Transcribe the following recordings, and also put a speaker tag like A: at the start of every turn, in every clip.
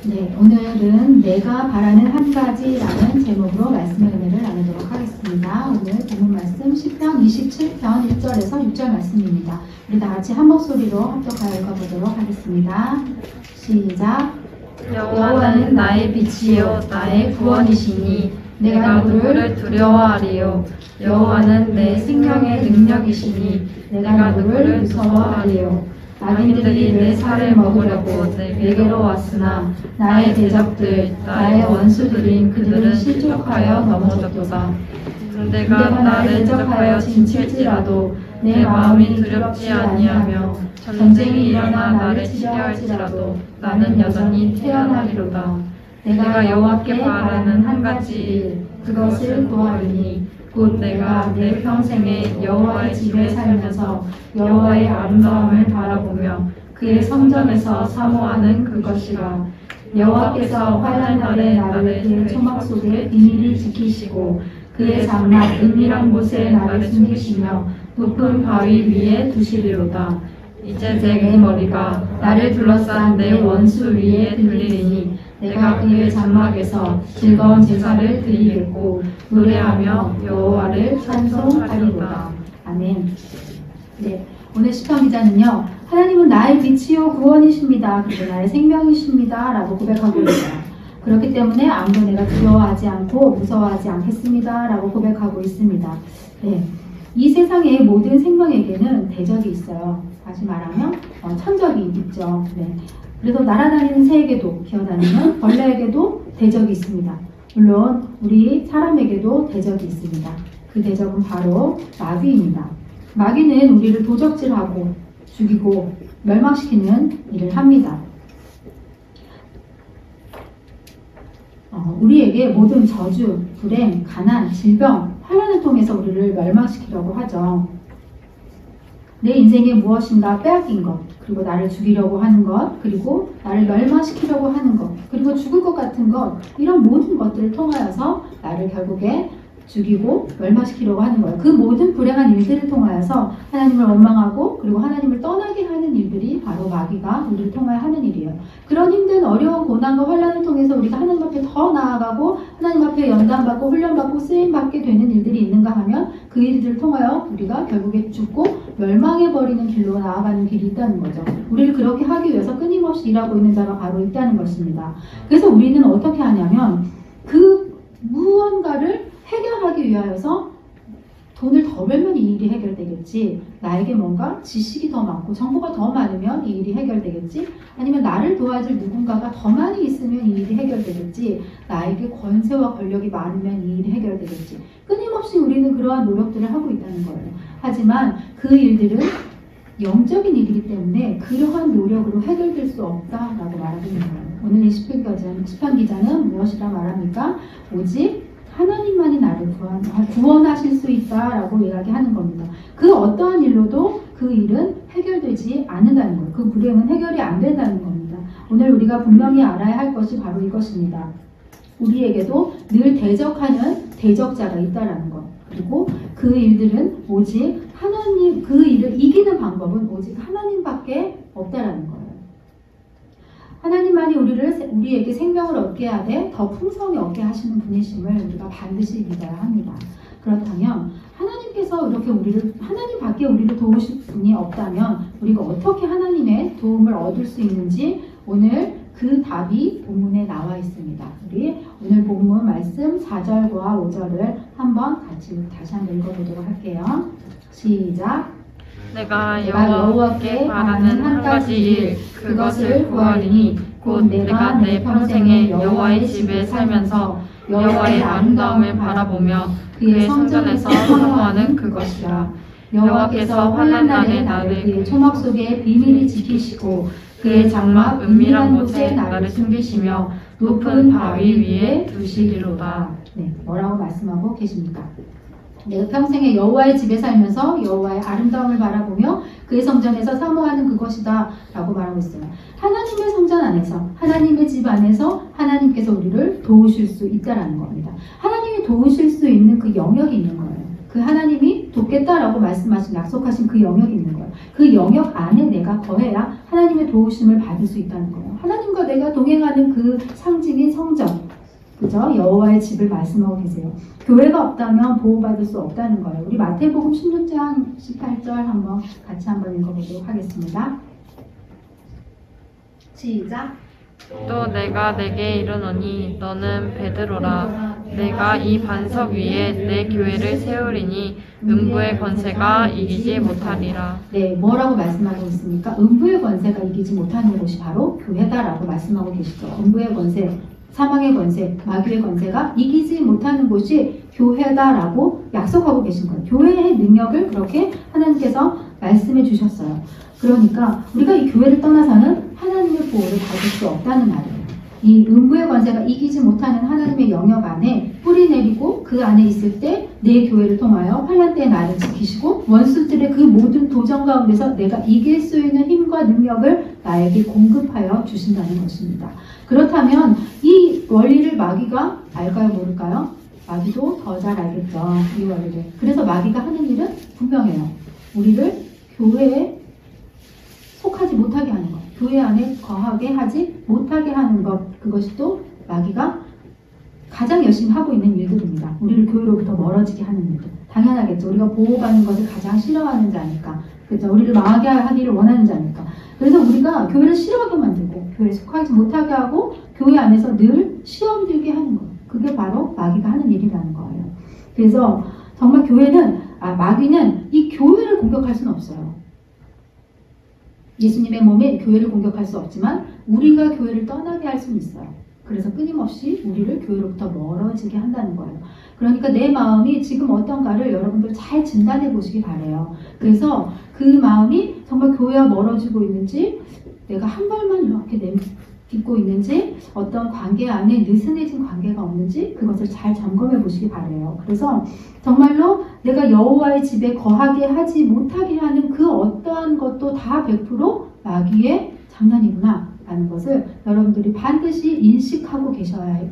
A: 네, 오늘은 내가 바라는 한 가지라는 제목으로 말씀의 은혜를 나누도록 하겠습니다. 오늘 본문 말씀 10편 27편 1절에서 6절 말씀입니다. 우리 다 같이 한 목소리로 합독하여 읽어보도록 하겠습니다. 시작.
B: 여호와는 나의 빛이요 나의 구원이시니 내가 누구를 두려워하리요. 여호와는 내 생명의 능력이시니 내가 누구를 무서워하리요. 악인들이 내 살을 먹으려고 내게로 왔으나 나의 대적들, 나의 원수들인 그들은 실족하여 넘어졌도다. 내가 나를 대적하여 진칠지라도 내 마음이 두렵지 아니하며 전쟁이 일어나 나를 치려 할지라도 나는 여전히 태어나리로다. 내가 여호와께 바라는 한 가지 일, 그것을 구하리니 곧 내가 내 평생에 여호와의 집에 살면서 여호와의 아름다움을 바라보며 그의 성전에서 사모하는 그것이라. 여호와께서 환난 날에 나를 그의 초막 속에 비밀히 지키시고 그의 장막 은밀한 곳에 나를 숨기시며 높은 바위 위에 두시리로다. 이제 내 머리가 나를 둘러싼 내 원수 위에 들리리니 내가 그의 장막에서 즐거운 제사를 드리겠고 노래하며 여호와를 찬송하리로다.
A: 아멘. 네, 오늘 시편 기자는요, 하나님은 나의 빛이요 구원이십니다. 그리고 나의 생명이십니다. 라고 고백하고 있어요. 그렇기 때문에 아무도 내가 두려워하지 않고 무서워하지 않겠습니다. 라고 고백하고 있습니다. 네, 이 세상의 모든 생명에게는 대적이 있어요. 다시 말하면 천적이 있죠. 네. 그래서 날아다니는 새에게도, 기어다니는 벌레에게도 대적이 있습니다. 물론 우리 사람에게도 대적이 있습니다. 그 대적은 바로 마귀입니다. 마귀는 우리를 도적질하고 죽이고 멸망시키는 일을 합니다. 우리에게 모든 저주, 불행, 가난, 질병, 환난을 통해서 우리를 멸망시키려고 하죠. 내 인생에 무엇인가 빼앗긴 것, 그리고 나를 죽이려고 하는 것, 그리고 나를 멸망시키려고 하는 것, 그리고 죽을 것 같은 것, 이런 모든 것들을 통하여서 나를 결국에 죽이고 멸망시키려고 하는 거예요. 그 모든 불행한 일들을 통하여서 하나님을 원망하고 그리고 하나님을 떠나게 하는 일들이 바로 마귀가 우리를 통하여 하는 일이에요. 그런 힘든 어려운 고난과 환난을 통해서 우리가 하나님 앞에 더 나아가고 하나님 앞에 연단받고 훈련받고 쓰임받게 되는 일들이 있는가 하면 그 일들을 통하여 우리가 결국에 죽고 멸망해버리는 길로 나아가는 길이 있다는 거죠. 우리를 그렇게 하기 위해서 끊임없이 일하고 있는 자가 바로 있다는 것입니다. 그래서 우리는 어떻게 하냐면 그 무언가를 해결하기 위하여서 돈을 더 벌면 이 일이 해결되겠지, 나에게 뭔가 지식이 더 많고 정보가 더 많으면 이 일이 해결되겠지, 아니면 나를 도와줄 누군가가 더 많이 있으면 이 일이 해결되겠지, 나에게 권세와 권력이 많으면 이 일이 해결되겠지. 끊임없이 우리는 그러한 노력들을 하고 있다는 거예요. 하지만 그 일들은 영적인 일이기 때문에 그러한 노력으로 해결될 수 없다라고 말하고 있는 거예요. 오늘 이 시편 기자는 무엇이라 말합니까? 오직 하나님만이 나를 구원하실 수 있다라고 이야기하는 겁니다. 그 어떠한 일로도 그 일은 해결되지 않는다는 거예요. 그 불행은 해결이 안 된다는 겁니다. 오늘 우리가 분명히 알아야 할 것이 바로 이것입니다. 우리에게도 늘 대적하는 대적자가 있다라는 것. 그리고 그 일들은 오직 하나님, 그 일을 이기는 방법은 오직 하나님밖에 없다라는 거예요. 하나님만이 우리에게 생명을 얻게 하되 더 풍성히 얻게 하시는 분이심을 우리가 반드시 믿어야 합니다. 그렇다면 하나님께서 이렇게 하나님밖에 우리를 도우실 분이 없다면 우리가 어떻게 하나님의 도움을 얻을 수 있는지 오늘 그 답이 본문에 나와 있습니다. 우리 오늘 본문 말씀 4절과 5절을 다시 한번 읽어보도록 할게요. 시작.
B: 내가 여호와께 바라는 한 가지 일, 그것을 구하리니 곧 내가 내 평생에 여호와의 집에 살면서 여호와의 아름다움을 바라보며 그의 성전에서 사모하는 그것이라. 여호와께서 환난 날에 나를 그의 초막 속에 비밀히 지키시고 그의 장막 은밀한 곳에 나를 숨기시며 높은 바위 위에 두시리로다.
A: 네, 뭐라고 말씀하고 계십니까? 내가 평생에 여호와의 집에 살면서 여호와의 아름다움을 바라보며 그의 성전에서 사모하는 그것이다 라고 말하고 있어요. 하나님의 성전 안에서, 하나님의 집 안에서 하나님께서 우리를 도우실 수 있다라는 겁니다. 하나님이 도우실 수 있는 그 영역이 있는 거예요. 그 하나님이 돕겠다라고 말씀하신 약속하신 그 영역이 있는 거예요. 그 영역 안에 내가 거해야 하나님의 도우심을 받을 수 있다는 거예요. 하나님과 내가 동행하는 그 상징인 성전, 그죠? 여호와의 집을 말씀하고 계세요. 교회가 없다면 보호받을 수 없다는 거예요. 우리 마태복음 16장 18절 같이 한번 읽어보도록 하겠습니다. 시작.
B: 또 내가 내게 이르노니 너는 베드로라. 내가 이 반석 위에 내 교회를 세우리니 음부의 권세가 이기지 못하리라.
A: 네, 뭐라고 말씀하고 있습니까? 음부의 권세가 이기지 못하는 곳이 바로 교회다라고 말씀하고 계시죠. 음부의 권세, 사망의 권세, 마귀의 권세가 이기지 못하는 곳이 교회다라고 약속하고 계신 거예요. 교회의 능력을 그렇게 하나님께서 말씀해 주셨어요. 그러니까 우리가 이 교회를 떠나서는 하나님의 보호를 받을 수 없다는 말이에요. 이 음부의 권세가 이기지 못하는 하나님의 영역 안에 뿌리 내리고 그 안에 있을 때 내 교회를 통하여 환난 때의 나를 지키시고 원수들의 그 모든 도전 가운데서 내가 이길 수 있는 힘과 능력을 나에게 공급하여 주신다는 것입니다. 그렇다면 이 원리를 마귀가 알까요, 모를까요? 마귀도 더 잘 알겠죠, 이 원리를. 그래서 마귀가 하는 일은 분명해요. 우리를 교회에 속하지 못하게 하는 것, 교회 안에 거하게 하지 못하게 하는 것, 그것이 또 마귀가 가장 열심히 하고 있는 일들입니다. 우리를 교회로부터 멀어지게 하는 일들. 당연하겠죠. 우리가 보호받는 것을 가장 싫어하는 자니까. 그렇죠. 우리를 망하게 하기를 원하는 자니까. 그래서 우리가 교회를 싫어하게 만들고 교회에 속하지 못하게 하고 교회 안에서 늘 시험 들게 하는 거예요. 그게 바로 마귀가 하는 일이라는 거예요. 그래서 정말 마귀는 이 교회를 공격할 수는 없어요. 예수님의 몸에 교회를 공격할 수 없지만 우리가 교회를 떠나게 할 수는 있어요. 그래서 끊임없이 우리를 교회로부터 멀어지게 한다는 거예요. 그러니까 내 마음이 지금 어떤가를 여러분들 잘 진단해 보시기 바래요. 그래서 그 마음이 정말 교회와 멀어지고 있는지, 내가 한 발만 이렇게 딛고 있는지, 어떤 관계 안에 느슨해진 관계가 없는지 그것을 잘 점검해 보시기 바래요. 그래서 정말로 내가 여호와의 집에 거하게 하지 못하게 하는 그 어떠한 것도 다 100% 마귀의 장난이구나 라는 것을 여러분들이 반드시 인식하고 계셔야 해요.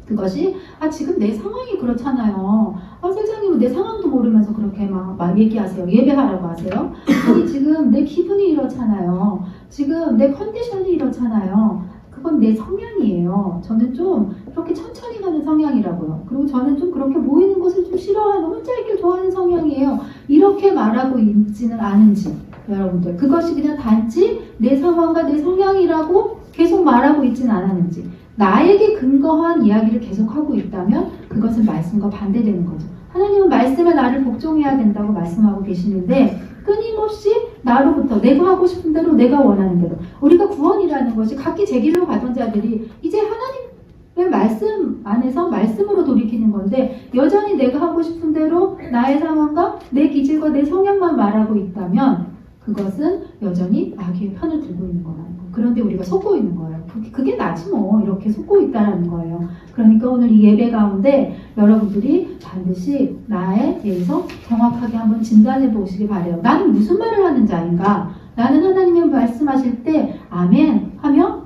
A: 그것이 지금 내 상황이 그렇잖아요. 선생님은 내 상황도 모르면서 그렇게 막 얘기하세요. 예배하라고 하세요. 아니 지금 내 기분이 이렇잖아요. 지금 내 컨디션이 이렇잖아요. 그건 내 성향이에요. 저는 좀 그렇게 천천히 가는 성향이라고요. 그리고 저는 좀 그렇게 모이는 것을 좀 싫어하는, 혼자 있길 좋아하는 성향이에요. 이렇게 말하고 있지는 않은지, 여러분들 그것이 그냥 단지 내 상황과 내 성향이라고 계속 말하고 있지는 않았는지, 나에게 근거한 이야기를 계속하고 있다면 그것은 말씀과 반대되는 거죠. 하나님은 말씀에 나를 복종해야 된다고 말씀하고 계시는데 끊임없이 나로부터 내가 하고 싶은 대로, 내가 원하는 대로, 우리가 구원이라는 것이 각기 제 길로 가던 자들이 이제 하나님의 말씀 안에서 말씀으로 돌이키는 건데 여전히 내가 하고 싶은 대로 나의 상황과 내 기질과 내 성향만 말하고 있다면 그것은 여전히 마귀의 편을 들고 있는 거라는 거예요. 그런데 우리가 속고 있는 거예요. 그게 나지 뭐, 이렇게 속고 있다는 거예요. 그러니까 오늘 이 예배 가운데 여러분들이 반드시 나에 대해서 정확하게 한번 진단해 보시기 바래요. 나는 무슨 말을 하는 자인가? 나는 하나님이 말씀하실 때 아멘 하며,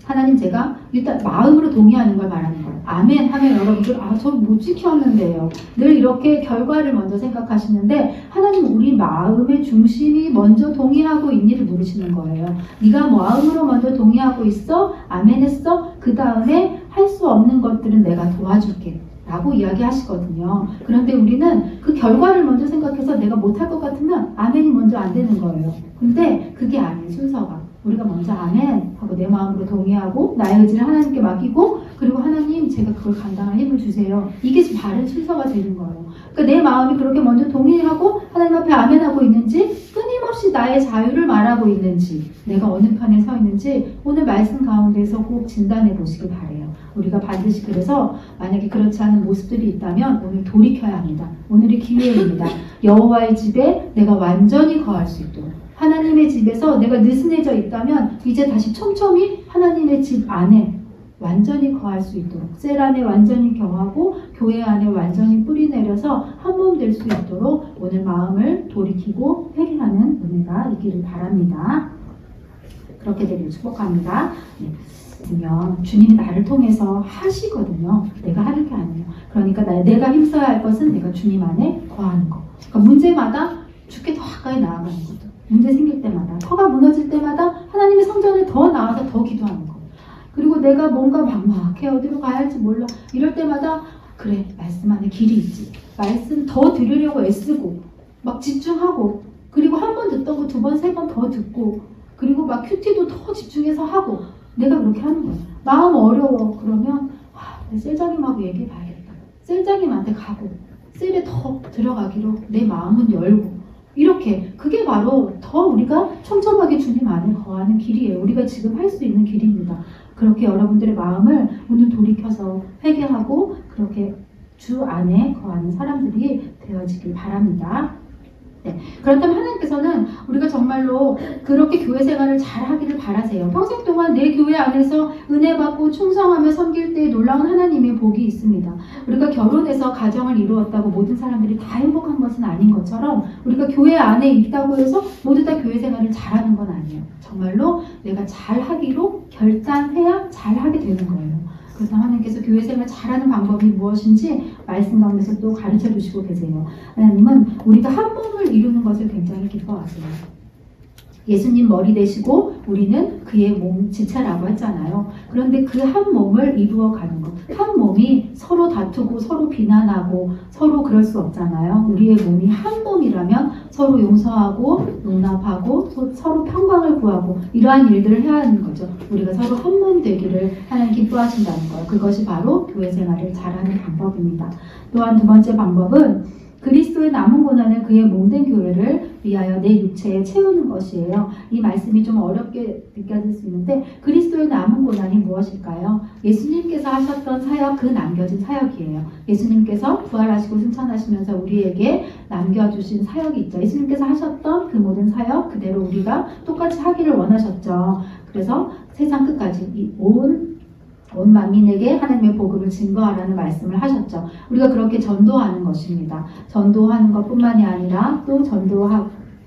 A: 하나님 제가 일단 마음으로 동의하는 걸 말하는 거예요. 아멘 하면 여러분들 저 못 지켰는데요. 늘 이렇게 결과를 먼저 생각하시는데 하나님 우리 마음의 중심이 먼저 동의하고 있니를 물으시는 거예요. 네가 마음으로 먼저 동의하고 있어? 아멘 했어? 그 다음에 할 수 없는 것들은 내가 도와줄게 라고 이야기하시거든요. 그런데 우리는 그 결과를 먼저 생각해서 내가 못할 것 같으면 아멘이 먼저 안 되는 거예요. 근데 그게 아니에요, 순서가. 우리가 먼저 아멘 하고 내 마음으로 동의하고 나의 의지를 하나님께 맡기고, 그리고 하나님 제가 그걸 감당할 힘을 주세요. 이게 바른 순서가 되는 거예요. 그러니까 내 마음이 그렇게 먼저 동의하고 하나님 앞에 아멘 하고 있는지, 끊임없이 나의 자유를 말하고 있는지, 내가 어느 편에 서 있는지 오늘 말씀 가운데서 꼭 진단해 보시기 바래요. 우리가 반드시 그래서 만약에 그렇지 않은 모습들이 있다면 오늘 돌이켜야 합니다. 오늘이 기회입니다. 여호와의 집에 내가 완전히 거할 수 있도록, 하나님의 집에서 내가 느슨해져 있다면 이제 다시 촘촘히 하나님의 집 안에 완전히 거할 수 있도록, 셀 안에 완전히 거하고 교회 안에 완전히 뿌리 내려서 한 몸 될 수 있도록 오늘 마음을 돌이키고 회개하는 은혜가 있기를 바랍니다. 그렇게 되기를 축복합니다. 네. 있으면 주님이 나를 통해서 하시거든요. 내가 하는 게 아니에요. 그러니까 내가 힘써야 할 것은 내가 주님 안에 거하는 거. 그러니까 문제마다 주께 더 가까이 나아가는 거죠. 문제 생길 때마다, 터가 무너질 때마다 하나님의 성전에 더 나아서 더 기도하는 거. 그리고 내가 뭔가 막막해, 어디로 가야 할지 몰라, 이럴 때마다 그래, 말씀 안에 길이 있지. 말씀 더 들으려고 애쓰고 막 집중하고, 그리고 한 번 듣던 거 두 번, 세 번 더 듣고, 그리고 막 큐티도 더 집중해서 하고, 내가 그렇게 하는 거예요. 마음 어려워. 그러면 셀장님하고 얘기해 봐야겠다. 셀장님한테 가고 셀에 더 들어가기로 내 마음은 열고, 이렇게 그게 바로 더 우리가 촘촘하게 주님 안에 거하는 길이에요. 우리가 지금 할 수 있는 길입니다. 그렇게 여러분들의 마음을 오늘 돌이켜서 회개하고 그렇게 주 안에 거하는 사람들이 되어지길 바랍니다. 네. 그렇다면 하나님께서는 우리가 정말로 그렇게 교회 생활을 잘 하기를 바라세요. 평생 동안 내 교회 안에서 은혜 받고 충성하며 섬길 때 놀라운 하나님의 복이 있습니다. 우리가 결혼해서 가정을 이루었다고 모든 사람들이 다 행복한 것은 아닌 것처럼, 우리가 교회 안에 있다고 해서 모두 다 교회 생활을 잘하는 건 아니에요. 정말로 내가 잘하기로 결단해야 잘하게 되는 거예요. 그래서 하나님께서 교회 생활 잘하는 방법이 무엇인지 말씀 가운데서 또 가르쳐 주시고 계세요. 하나님은 우리가 한 몸을 이루는 것을 굉장히 기뻐하세요. 예수님 머리 되시고 우리는 그의 몸 지체라고 했잖아요. 그런데 그 한 몸을 이루어 가는 것. 한 몸이 서로 다투고 서로 비난하고 서로 그럴 수 없잖아요. 우리의 몸이 한 몸이라면 서로 용서하고 용납하고 서로 평강을 구하고 이러한 일들을 해야 하는 거죠. 우리가 서로 한 몸 되기를 하나님 기뻐하신다는 거예요. 그것이 바로 교회 생활을 잘하는 방법입니다. 또한 두 번째 방법은 그리스도의 남은 고난을 그의 몸된 교회를 위하여 내 육체에 채우는 것이에요. 이 말씀이 좀 어렵게 느껴질 수 있는데, 그리스도의 남은 고난이 무엇일까요? 예수님께서 하셨던 사역, 그 남겨진 사역이에요. 예수님께서 부활하시고 승천하시면서 우리에게 남겨주신 사역이 있죠. 예수님께서 하셨던 그 모든 사역 그대로 우리가 똑같이 하기를 원하셨죠. 그래서 세상 끝까지 온 만민에게 하나님의 복음을 증거하라는 말씀을 하셨죠. 우리가 그렇게 전도하는 것입니다. 전도하는 것뿐만이 아니라 또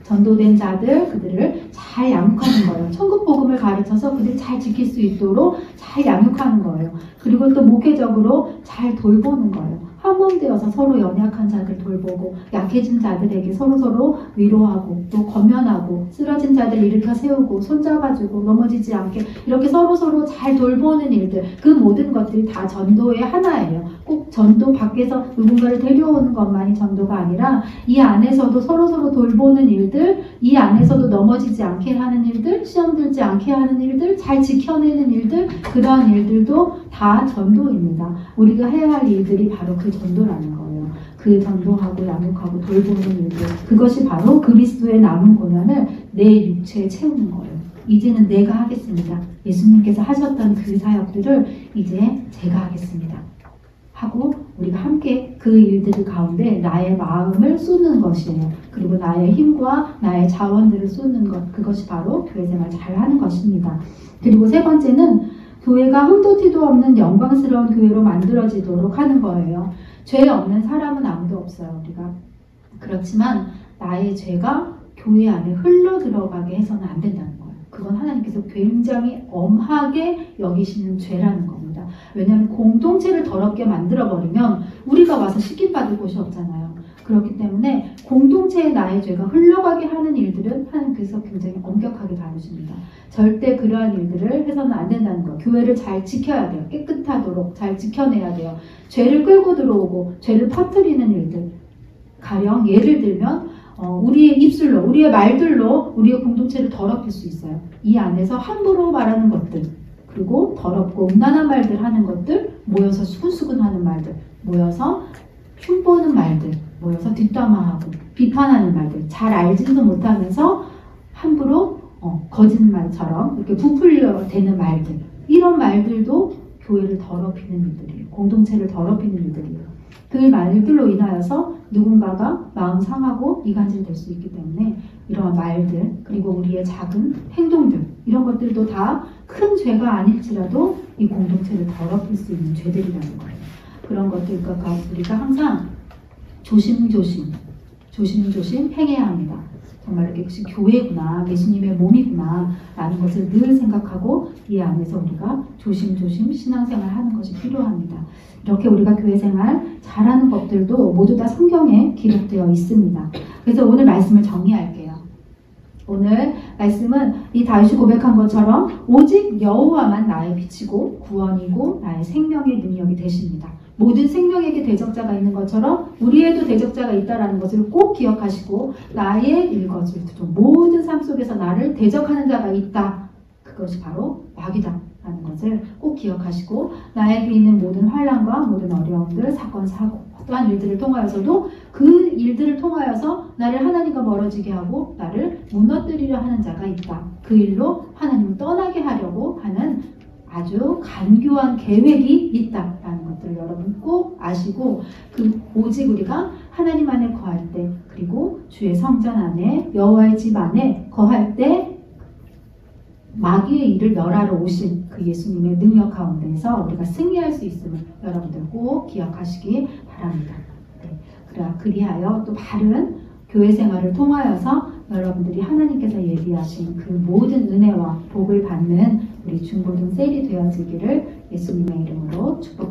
A: 전도된 자들, 그들을 잘 양육하는 거예요. 천국 복음을 가르쳐서 그들이 잘 지킬 수 있도록 잘 양육하는 거예요. 그리고 또 목회적으로 잘 돌보는 거예요. 한 몸 되어서 서로 연약한 자들 돌보고, 약해진 자들에게 서로 위로하고 또 권면하고, 쓰러진 자들 일으켜 세우고 손잡아주고 넘어지지 않게 이렇게 서로 잘 돌보는 일들, 그 모든 것들이 다 전도의 하나예요. 꼭 전도 밖에서 누군가를 데려오는 것만이 전도가 아니라 이 안에서도 서로 돌보는 일들, 이 안에서도 넘어지지 않게 하는 일들, 시험 들지 않게 하는 일들, 잘 지켜내는 일들, 그러한 일들도 다 전도입니다. 우리가 해야 할 일들이 바로 그 전도라는 거예요. 그 전도하고 양육하고 돌보는 일들, 그것이 바로 그리스도의 남은 고난을 내 육체에 채우는 거예요. 이제는 내가 하겠습니다. 예수님께서 하셨던 그 사역들을 이제 제가 하겠습니다 하고 우리가 함께 그 일들 가운데 나의 마음을 쏟는 것이에요. 그리고 나의 힘과 나의 자원들을 쏟는 것, 그것이 바로 교회 생활 잘하는 것입니다. 그리고 세 번째는 교회가 흠도 티도 없는 영광스러운 교회로 만들어지도록 하는 거예요. 죄 없는 사람은 아무도 없어요, 우리가. 그렇지만 나의 죄가 교회 안에 흘러 들어가게 해서는 안 된다는 거예요. 그건 하나님께서 굉장히 엄하게 여기시는 죄라는 겁니다. 왜냐하면 공동체를 더럽게 만들어버리면 우리가 와서 씻김받을 곳이 없잖아요. 그렇기 때문에 공동체에 나의 죄가 흘러가게 하는 일들은 하나님께서 굉장히 엄격하게 다루십니다. 절대 그러한 일들을 해서는 안 된다는 거예요. 교회를 잘 지켜야 돼요. 깨끗하도록 잘 지켜내야 돼요. 죄를 끌고 들어오고 죄를 퍼뜨리는 일들, 가령 예를 들면 우리의 입술로, 우리의 말들로 우리의 공동체를 더럽힐 수 있어요. 이 안에서 함부로 말하는 것들, 그리고 더럽고 음란한 말들 하는 것들, 모여서 수근수근하는 말들, 모여서 흉보는 말들, 모여서 뒷담화하고 비판하는 말들, 잘 알지도 못하면서 함부로 거짓말처럼 이렇게 부풀려 대는 말들, 이런 말들도 교회를 더럽히는 일들이에요. 공동체를 더럽히는 일들이에요. 그 말들로 인하여서 누군가가 마음 상하고 이간질 될 수 있기 때문에 이러한 말들, 그리고 우리의 작은 행동들, 이런 것들도 다 큰 죄가 아닐지라도 이 공동체를 더럽힐 수 있는 죄들이라는 거예요. 그런 것들과 우리가 항상 조심조심 행해야 합니다. 정말 이것이 교회구나, 예수님의 몸이구나 라는 것을 늘 생각하고 이 안에서 우리가 조심조심 신앙생활 하는 것이 필요합니다. 이렇게 우리가 교회생활 잘하는 법들도 모두 다 성경에 기록되어 있습니다. 그래서 오늘 말씀을 정리할게요. 오늘 말씀은 이 다윗이 고백한 것처럼 오직 여호와만 나의 빛이고 구원이고 나의 생명의 능력이 되십니다. 모든 생명에게 대적자가 있는 것처럼 우리에도 대적자가 있다는 것을 꼭 기억하시고 나의 일거질투족 모든 삶 속에서 나를 대적하는 자가 있다. 그것이 바로 마귀다 라는 것을 꼭 기억하시고 나에게 있는 모든 환난과 모든 어려움들, 사건, 사고 어떠한 일들을 통하여서도 그 일들을 통하여서 나를 하나님과 멀어지게 하고 나를 무너뜨리려 하는 자가 있다. 그 일로 하나님을 떠나게 하려고 하는 아주 간교한 계획이 있다라는 것들을 여러분 꼭 아시고 오직 우리가 하나님 안에 거할 때 그리고 주의 성전 안에 여호와의 집 안에 거할 때 마귀의 일을 멸하러 오신 그 예수님의 능력 가운데에서 우리가 승리할 수 있음을 여러분들 꼭 기억하시기 바랍니다. 네, 그리하여 또 바른 교회 생활을 통하여서 여러분들이 하나님께서 예비하신 그 모든 은혜와 복을 받는 우리 중고등 셀이 되어지기를 예수님의 이름으로 축복합니다.